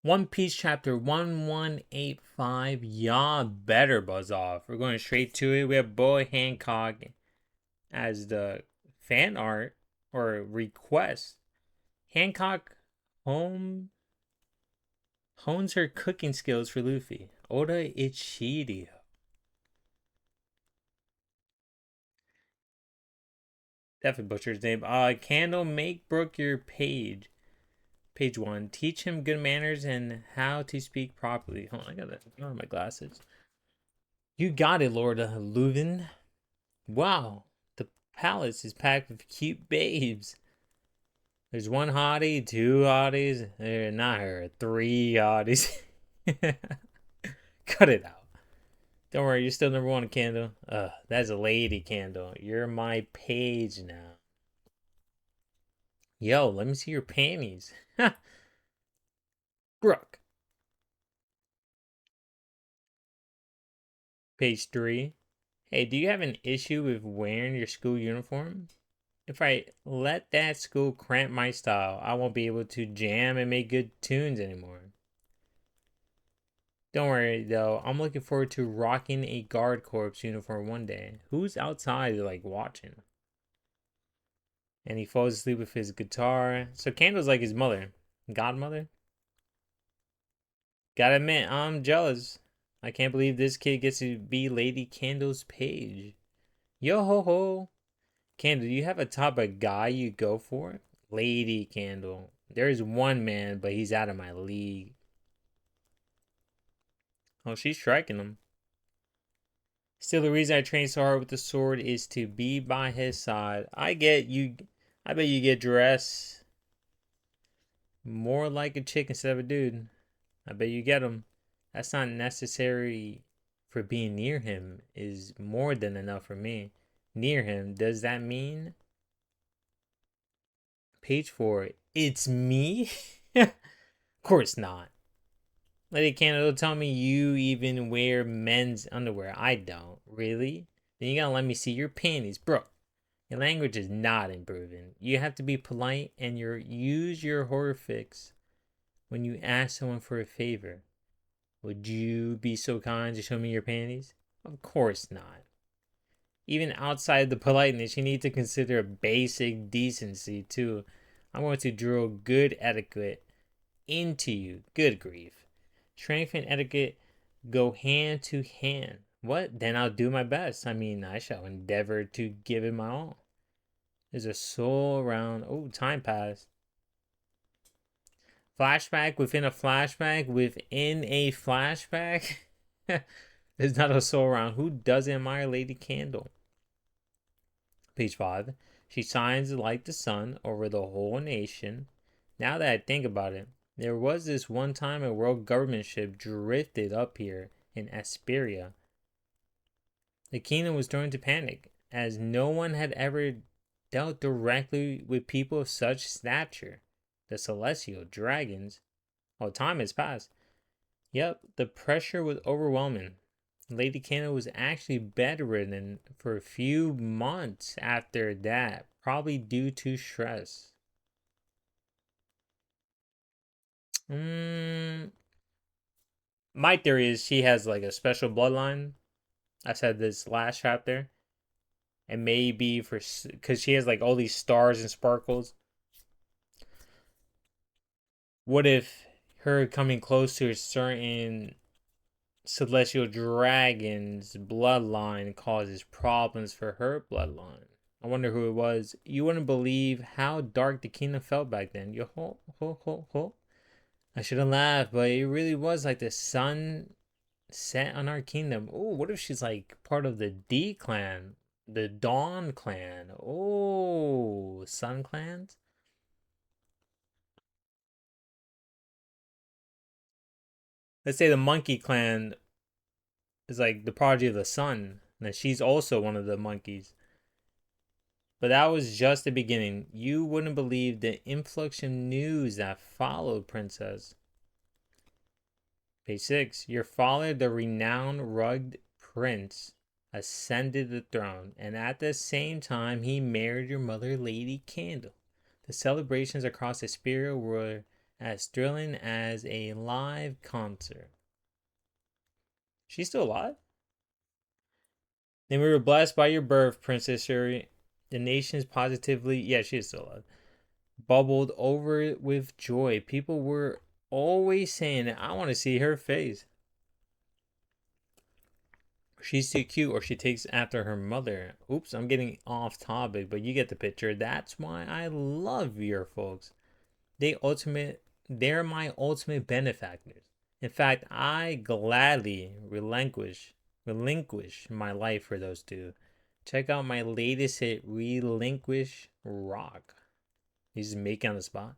One Piece chapter 1185. Y'all better buzz off. We're going straight to it. We have Boa Hancock as the fan art or request. Hancock home hones her cooking skills for Luffy. Oda Ichidio. Definitely butchered his name. Candoll, make Brook your page. Page 1. Teach him good manners and how to speak properly. Hold on, I got my glasses. You got it, Lord Leuven. Wow, the palace is packed with cute babes. There's one hottie, two hotties, not her, three hotties. Cut it out. Don't worry, you're still number one, Candoll. That's a lady, Candoll. You're my page now. Yo, let me see your panties. Brook. Page 3. Hey, do you have an issue with wearing your school uniform? If I let that school cramp my style, I won't be able to jam and make good tunes anymore. Don't worry though, I'm looking forward to rocking a guard corps uniform one day. Who's outside like watching? And he falls asleep with his guitar. So Candoll's like his mother. Godmother? Gotta admit, I'm jealous. I can't believe this kid gets to be Lady Candoll's page. Yo ho ho. Candoll, do you have a type of guy you go for? Lady Candoll. There's one man, but he's out of my league. Oh, she's striking him. Still, the reason I train so hard with the sword is to be by his side. I bet you get dressed more like a chick instead of a dude. I bet you get him. That's not necessary for being near him. Is more than enough for me. Near him, does that mean? Page 4. It's me? Of course not. Lady Canada, tell me you even wear men's underwear. I don't. Really? Then you gotta let me see your panties. Bro, your language is not improving. You have to be polite and use your horrifics when you ask someone for a favor. Would you be so kind to show me your panties? Of course not. Even outside the politeness, you need to consider basic decency too. I'm going to drill good etiquette into you. Good grief. Strength and etiquette go hand to hand. What? Then I'll do my best. I mean, I shall endeavor to give it my all. There's a soul around. Oh, time passed. Flashback within a flashback within a flashback. There's not a soul around. Who doesn't admire Lady Candoll? Page 5. She shines like the sun over the whole nation. Now that I think about it, there was this one time a world government ship drifted up here in Esperia. The kingdom was thrown into panic, as no one had ever dealt directly with people of such stature. The celestial dragons. Oh, time has passed. Yep, the pressure was overwhelming. Lady Candoll was actually bedridden for a few months after that, probably due to stress. My theory is she has like a special bloodline. I said this last chapter. And maybe because she has like all these stars and sparkles. What if her coming close to a certain celestial dragon's bloodline causes problems for her bloodline? I wonder who it was. You wouldn't believe how dark the kingdom felt back then. Yo ho ho ho ho. I shouldn't laugh, but it really was like the sun set on our kingdom. Oh, what if she's like part of the D clan, the Dawn clan? Oh, Sun clans. Let's say the Monkey clan is like the prodigy of the sun, and she's also one of the monkeys. But that was just the beginning. You wouldn't believe the influx of news that followed, Princess. Page 6. Your father, the renowned rugged prince, ascended the throne, and at the same time he married your mother, Lady Candoll. The celebrations across Esperia were as thrilling as a live concert. She's still alive? Then we were blessed by your birth, Princess Shuri. The nations positively, yeah, she is still alive, bubbled over with joy. People were always saying, I want to see her face. She's too cute, or she takes after her mother. Oops, I'm getting off topic, but you get the picture. That's why I love your folks. They're my ultimate benefactors. In fact, I gladly relinquish my life for those two. Check out my latest hit, Relinquish Rock. He's just making on the spot.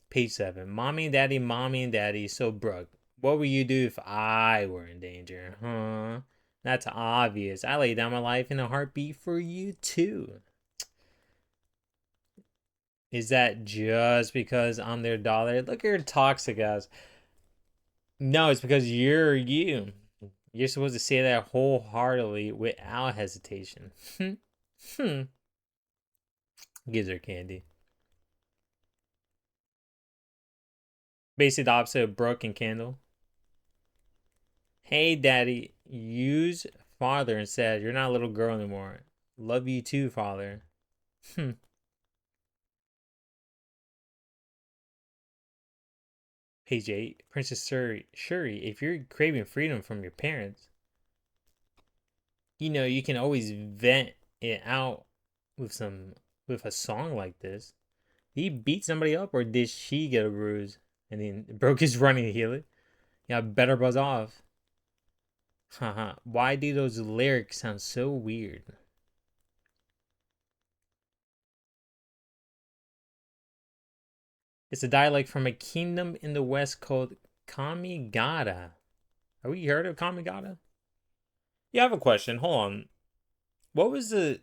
Page 7. Mommy and daddy. So, Brook, what would you do if I were in danger? Huh? That's obvious. I lay down my life in a heartbeat for you, too. Is that just because I'm their daughter? Look at her toxic ass. No, it's because you're you. You're supposed to say that wholeheartedly without hesitation. Gives her candy. Basically the opposite of Brook and Candoll. Hey, daddy, use father instead. You're not a little girl anymore. Love you too, father. Page 8. Princess Shuri, if you're craving freedom from your parents, you can always vent it out with a song like this. Did he beat somebody up, or did she get a bruise and then Brook his running to heal it? Yeah, better buzz off. Haha. Why do those lyrics sound so weird? It's a dialect from a kingdom in the west called Kamigata. Have we heard of Kamigata? Yeah, I have a question. Hold on. What was the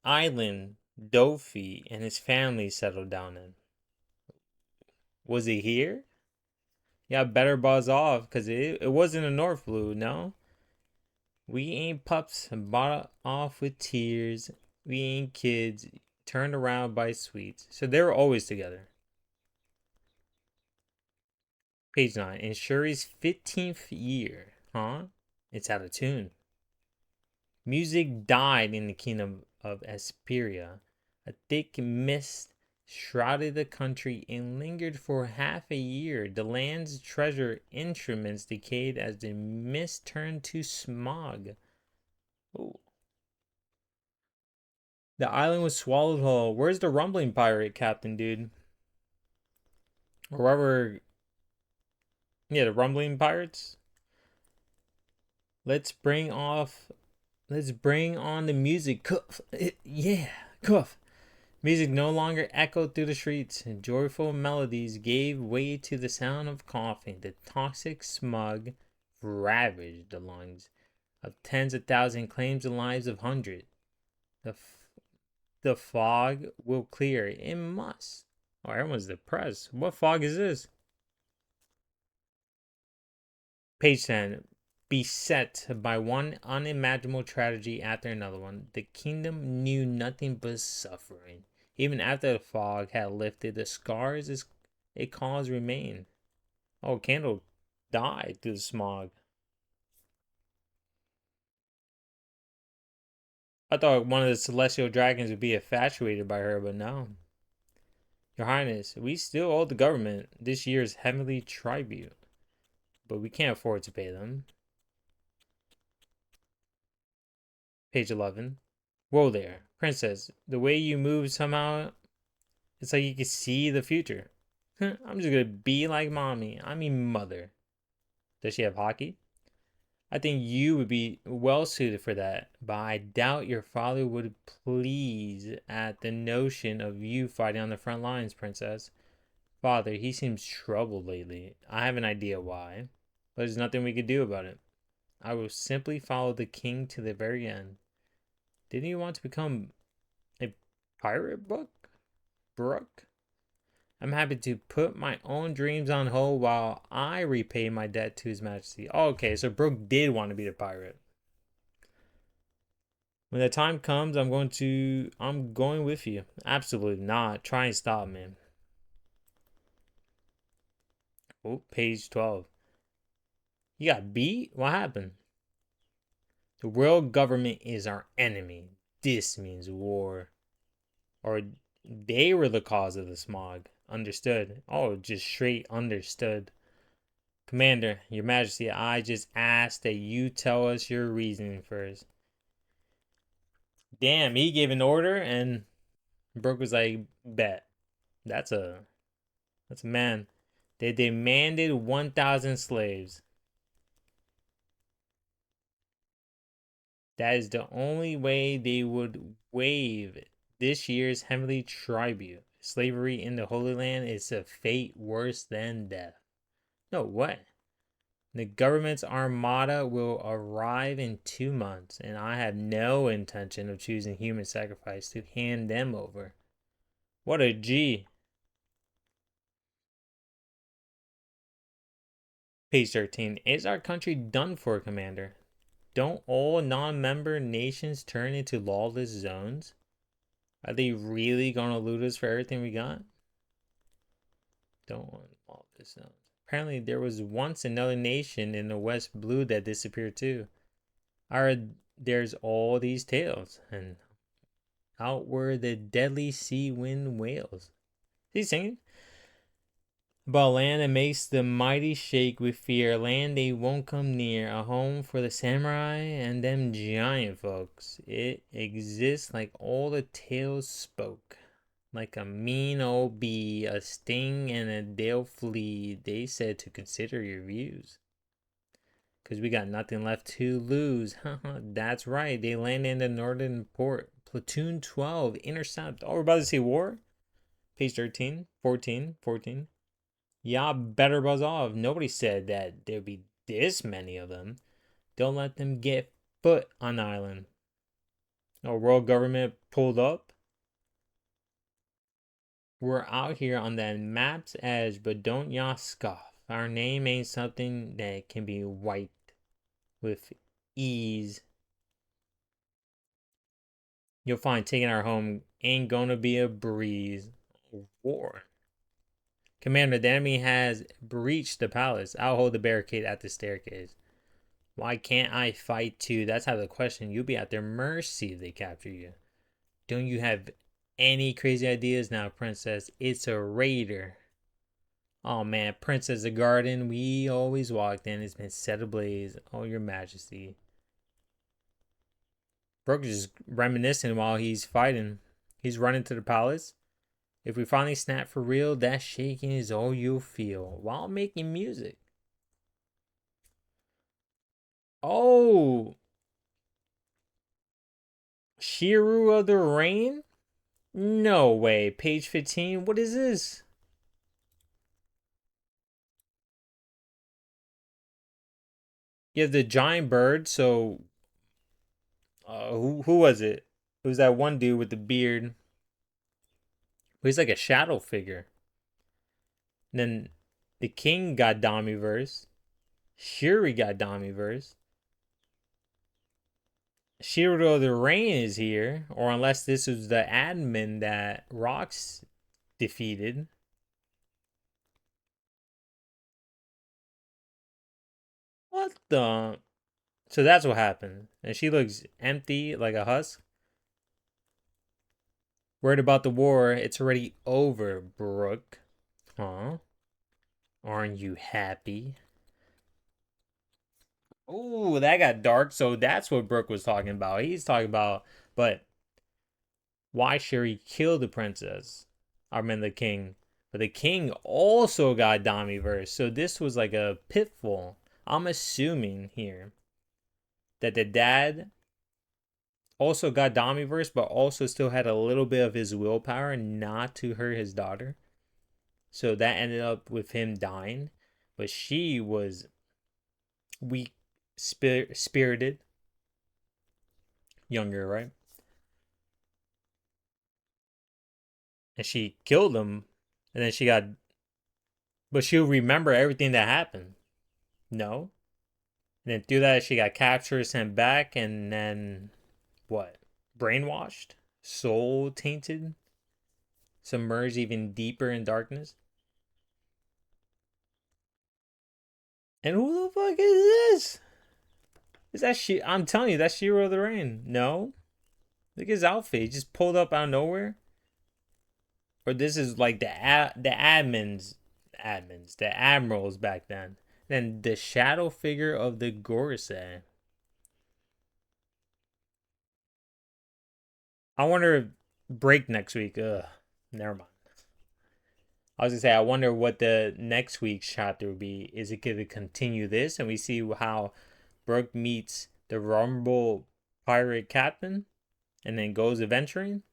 island Dofi and his family settled down in? Was it here? Yeah, better buzz off, because it wasn't a North Blue, no? We ain't pups bought off with tears. We ain't kids turned around by sweets. So they were always together. Page 9. In Shuri's 15th year. Huh? It's out of tune. Music died in the Kingdom of Esperia. A thick mist shrouded the country and lingered for half a year. The land's treasure instruments decayed as the mist turned to smog. Ooh. The island was swallowed whole. Where's the rumbling pirate captain, dude? Or wherever. Yeah, the rumbling pirates. Let's bring on the music. Cuff. Yeah, cuff. Music no longer echoed through the streets, and joyful melodies gave way to the sound of coughing. The toxic smog ravaged the lungs of tens of thousands, claims the lives of hundreds. The fog will clear. It must. Oh, everyone's depressed. What fog is this? Page 10. Beset by one unimaginable tragedy after another one, the kingdom knew nothing but suffering. Even after the fog had lifted, the scars it caused remained. Oh, Candoll died through the smog. I thought one of the celestial dragons would be infatuated by her, but no. Your Highness, we still owe the government this year's heavenly tribute, but we can't afford to pay them. Page 11. Whoa there, Princess. The way you move somehow, it's like you can see the future. I'm just gonna be like mommy. I mean mother. Does she have hockey? I think you would be well suited for that, but I doubt your father would please at the notion of you fighting on the front lines, Princess. Father, he seems troubled lately. I have an idea why, but there's nothing we could do about it. I will simply follow the king to the very end. Didn't you want to become a pirate, Brook? I'm happy to put my own dreams on hold while I repay my debt to His Majesty. Okay, so Brook did want to be the pirate. When the time comes, I'm going with you. Absolutely not. Try and stop me. Oh, page 12. You got beat? What happened? The world government is our enemy. This means war. Or they were the cause of the smog. Understood. Oh, just straight understood. Commander, Your Majesty, I just asked that you tell us your reasoning first. Damn, he gave an order and Brook was like, bet. That's a man. They demanded 1,000 slaves. That is the only way they would waive this year's heavenly tribute. Slavery in the Holy Land is a fate worse than death. No, what? The government's armada will arrive in 2 months, and I have no intention of choosing human sacrifice to hand them over. What a G. Page 13. Is our country done for, Commander? Don't all non-member nations turn into lawless zones? Are they really gonna loot us for everything we got? Don't want lawless zones. Apparently there was once another nation in the West Blue that disappeared too. There's all these tales, and out were the deadly sea wind whales. He's singing about land that makes the mighty shake with fear, land they won't come near, a home for the samurai and them giant folks. It exists like all the tales spoke, like a mean old bee, a sting and a they'll flee. They said to consider your views. Cause we got nothing left to lose. That's right. They land in the northern port. Platoon 12, intercept. Oh, we're about to see war? Page 13, 14, 14. Y'all better buzz off. Nobody said that there'd be this many of them. Don't let them get foot on the island. Oh, world government pulled up. We're out here on that map's edge, but don't y'all scoff. Our name ain't something that can be wiped with ease. You'll find taking our home ain't gonna be a breeze. War. Commander, the enemy has breached the palace. I'll hold the barricade at the staircase. Why can't I fight too? That's how the question. You'll be at their mercy if they capture you. Don't you have any crazy ideas now, Princess? It's a raider. Oh man, Princess, the garden we always walked in has been set ablaze. Oh, Your Majesty. Brook is just reminiscing while he's fighting. He's running to the palace. If we finally snap for real, that shaking is all you'll feel while making music. Oh, Shiryu of the Rain? No way. Page 15. What is this? You have the giant bird. So, who was it? It was that one dude with the beard. He's like a shadow figure. And then the king got Domi Reversed. Shuri got Domi Reversed. Shiro the Rain is here, or unless this was the admin that Rocks defeated. What the? So that's what happened. And she looks empty like a husk. Worried about the war, it's already over, Brook. Huh? Aren't you happy? Oh, that got dark. So that's what Brook was talking about. He's talking about, but why Shuri killed the princess? I mean the king. But the king also got Damiverse. So this was like a pitfall. I'm assuming here that the dad also got Damiverse, but also still had a little bit of his willpower not to hurt his daughter. So that ended up with him dying. But she was weak spirited, younger, right? And she killed him. And then she got. But she'll remember everything that happened. No. And then through that, she got captured, sent back, and then what? Brainwashed? Soul tainted? Submerged even deeper in darkness? And who the fuck is this? Is that she? I'm telling you, that's Shiro the Rain. No, look at his outfit. He just pulled up out of nowhere. Or this is like the the admirals back then. Then the shadow figure of the Gorosei. I wonder if break next week. Ugh, never mind. I was gonna say I wonder what the next week's chapter would be. Is it gonna continue this and we see how Brook meets the Rumble pirate captain and then goes adventuring?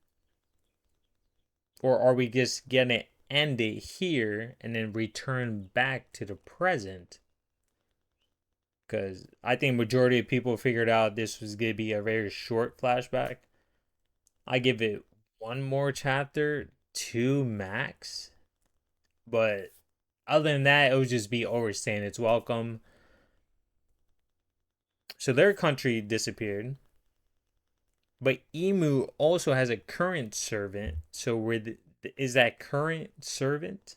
Or are we just gonna end it here and then return back to the present? Because I think majority of people figured out this was gonna be a very short flashback. I give it one more chapter, two max. But other than that, it would just be overstaying its welcome. So their country disappeared. But Emu also has a current servant. So is that current servant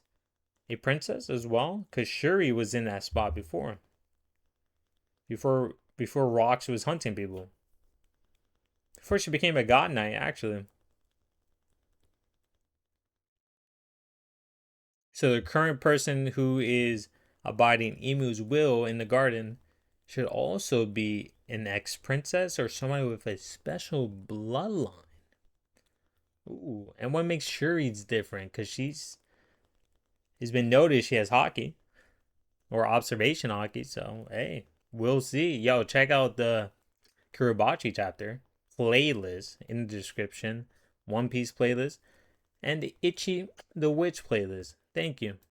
a princess as well? Because Shuri was in that spot before. Before Rox was hunting people. Before she became a god knight, actually. So the current person who is abiding Emu's will in the garden should also be an ex-princess or somebody with a special bloodline. Ooh, and what makes Shuri's different? Because it's been noticed she has hockey or observation hockey. So hey, we'll see. Yo, check out the Kurabachi chapter playlist in the description. One Piece playlist and the Itchy the Witch playlist. Thank you.